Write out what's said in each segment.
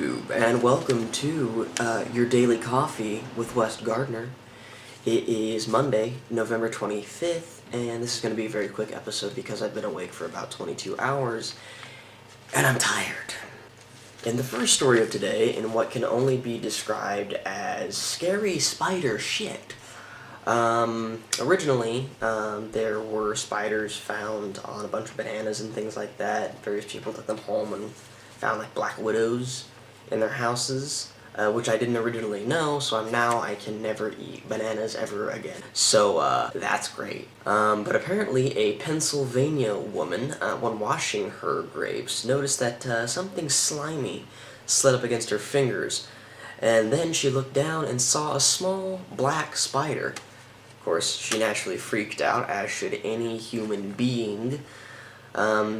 YouTube, and welcome to your daily coffee with West Gardner. It is Monday, November 25th, and this is going to be a very quick episode because I've been awake for about 22 hours, and I'm tired. In the first story of today, in what can only be described as scary spider shit, originally, there were spiders found on a bunch of bananas and things like that. Various people took them home and found like black widows in their houses, which I didn't originally know, so I can never eat bananas ever again. So, that's great. But apparently a Pennsylvania woman, when washing her grapes, noticed that something slimy slid up against her fingers, and then she looked down and saw a small black spider. Of course, she naturally freaked out, as should any human being.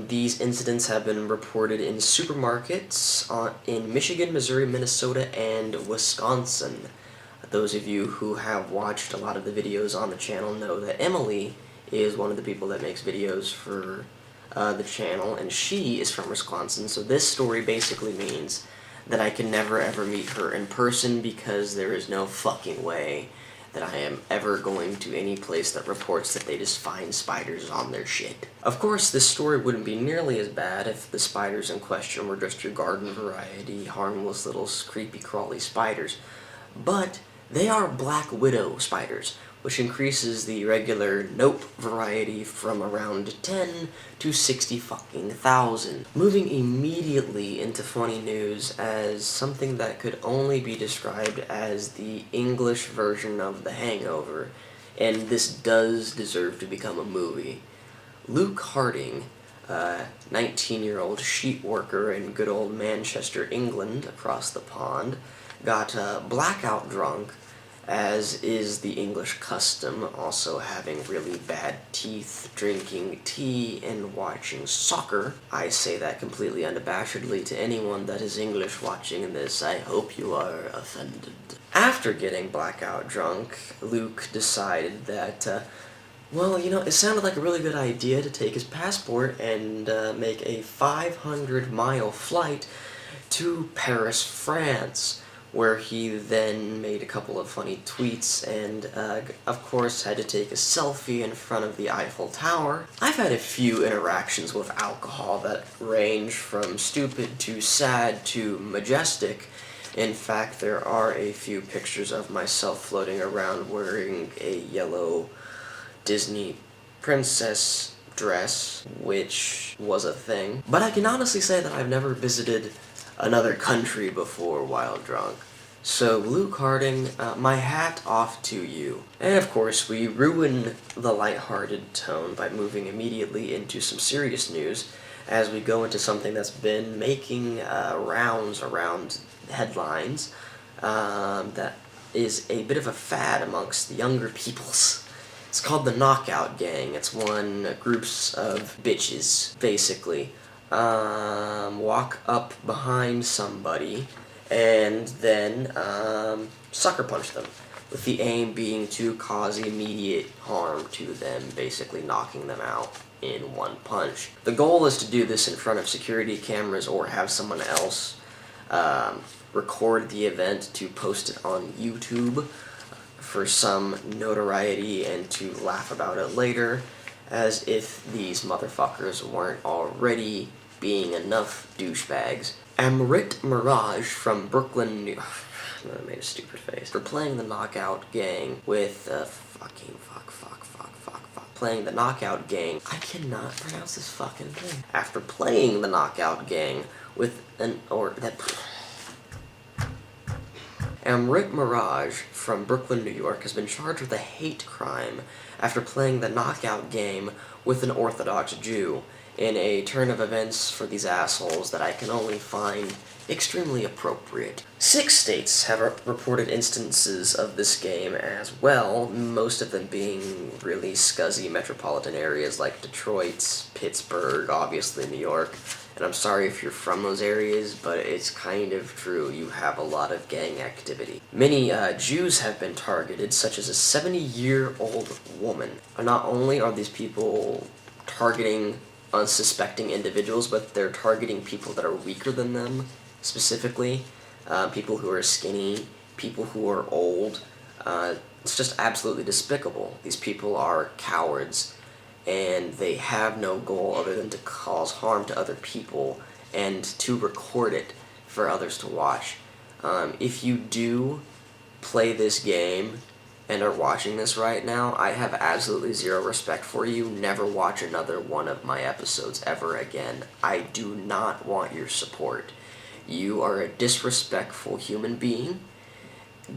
These incidents have been reported in supermarkets in Michigan, Missouri, Minnesota, and Wisconsin. Those of you who have watched a lot of the videos on the channel know that Emily is one of the people that makes videos for the channel, and she is from Wisconsin, so this story basically means that I can never ever meet her in person because there is no fucking way that I am ever going to any place that reports that they just find spiders on their shit. Of course, this story wouldn't be nearly as bad if the spiders in question were just your garden variety, harmless little creepy crawly spiders. But they are black widow spiders, which increases the regular nope variety from around 10 to 60 fucking thousand. Moving immediately into funny news as something that could only be described as the English version of The Hangover, and this does deserve to become a movie. Luke Harding, 19-year-old sheet worker in good old Manchester, England, across the pond, got blackout drunk, as is the English custom, also having really bad teeth, drinking tea, and watching soccer. I say that completely unabashedly to anyone that is English watching this. I hope you are offended. After getting blackout drunk, Luke decided that, well, it sounded like a really good idea to take his passport and make a 500-mile flight to Paris, France, where he then made a couple of funny tweets and, of course, had to take a selfie in front of the Eiffel Tower. I've had a few interactions with alcohol that range from stupid to sad to majestic. In fact, there are a few pictures of myself floating around wearing a yellow Disney princess dress, which was a thing. But I can honestly say that I've never visited another country before while drunk. So, Luke Harding, my hat off to you. And of course, we ruin the lighthearted tone by moving immediately into some serious news as we go into something that's been making rounds around headlines that is a bit of a fad amongst the younger peoples. It's called the Knockout Gang. It's when groups of bitches, basically, walk up behind somebody and then sucker punch them, with the aim being to cause immediate harm to them, basically knocking them out in one punch. The goal is to do this in front of security cameras or have someone else record the event to post it on YouTube for some notoriety and to laugh about it later, as if these motherfuckers weren't already being enough douchebags. Amrit Mirage from Brooklyn, New York. I made a stupid face. For playing the Knockout Gang with playing the Knockout Gang. I cannot pronounce this fucking thing. After playing the Knockout Gang with Amrit Mirage from Brooklyn, New York has been charged with a hate crime after playing the Knockout Game with an Orthodox Jew, in a turn of events for these assholes that I can only find extremely appropriate. 6 states have reported instances of this game as well, most of them being really scuzzy metropolitan areas like Detroit, Pittsburgh, obviously New York, and I'm sorry if you're from those areas, but it's kind of true. You have a lot of gang activity. Many Jews have been targeted, such as a 70-year-old woman. Not only are these people targeting unsuspecting individuals, but they're targeting people that are weaker than them specifically, people who are skinny, people who are old. It's just absolutely despicable. These people are cowards, and they have no goal other than to cause harm to other people and to record it for others to watch. If you do play this game and are watching this right now, I have absolutely zero respect for you. Never watch another one of my episodes ever again. I do not want your support. You are a disrespectful human being.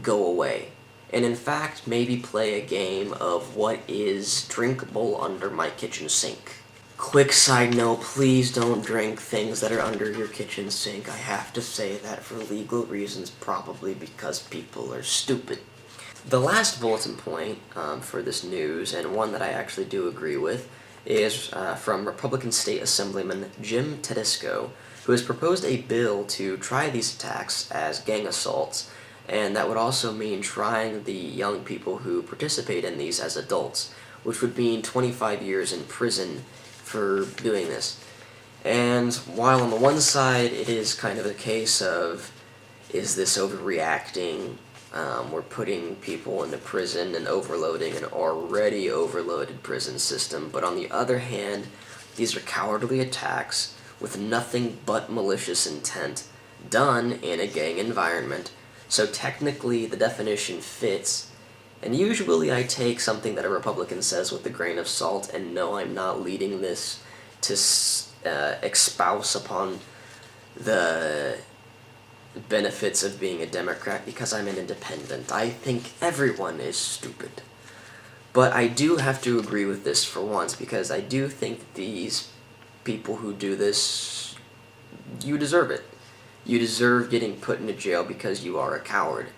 Go away. And in fact, maybe play a game of what is drinkable under my kitchen sink. Quick side note, please don't drink things that are under your kitchen sink. I have to say that for legal reasons, probably because people are stupid. The last bulletin point for this news, and one that I actually do agree with, is from Republican State Assemblyman Jim Tedesco, who has proposed a bill to try these attacks as gang assaults, and that would also mean trying the young people who participate in these as adults, which would mean 25 years in prison for doing this. And while on the one side it is kind of a case of, is this overreacting? We're putting people into prison and overloading an already overloaded prison system, but on the other hand, these are cowardly attacks with nothing but malicious intent done in a gang environment. So technically, the definition fits, and usually I take something that a Republican says with a grain of salt, and no, I'm not leading this to espouse upon the benefits of being a Democrat because I'm an independent. I think everyone is stupid. But I do have to agree with this for once, because I do think these people who do this, you deserve it. You deserve getting put into jail because you are a coward,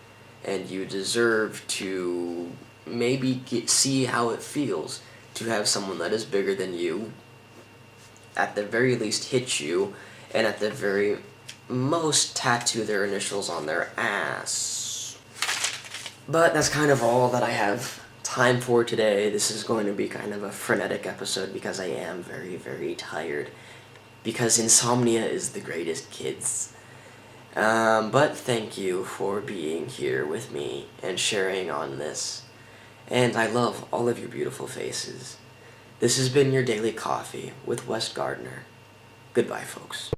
and you deserve to maybe see how it feels to have someone that is bigger than you, at the very least hit you, and at the very most tattoo their initials on their ass. But that's kind of all that I have time for today. This is going to be kind of a frenetic episode because I am very, very tired. Because insomnia is the greatest, kids. But thank you for being here with me and sharing on this. And I love all of your beautiful faces. This has been your Daily Coffee with Wes Gardner. Goodbye, folks.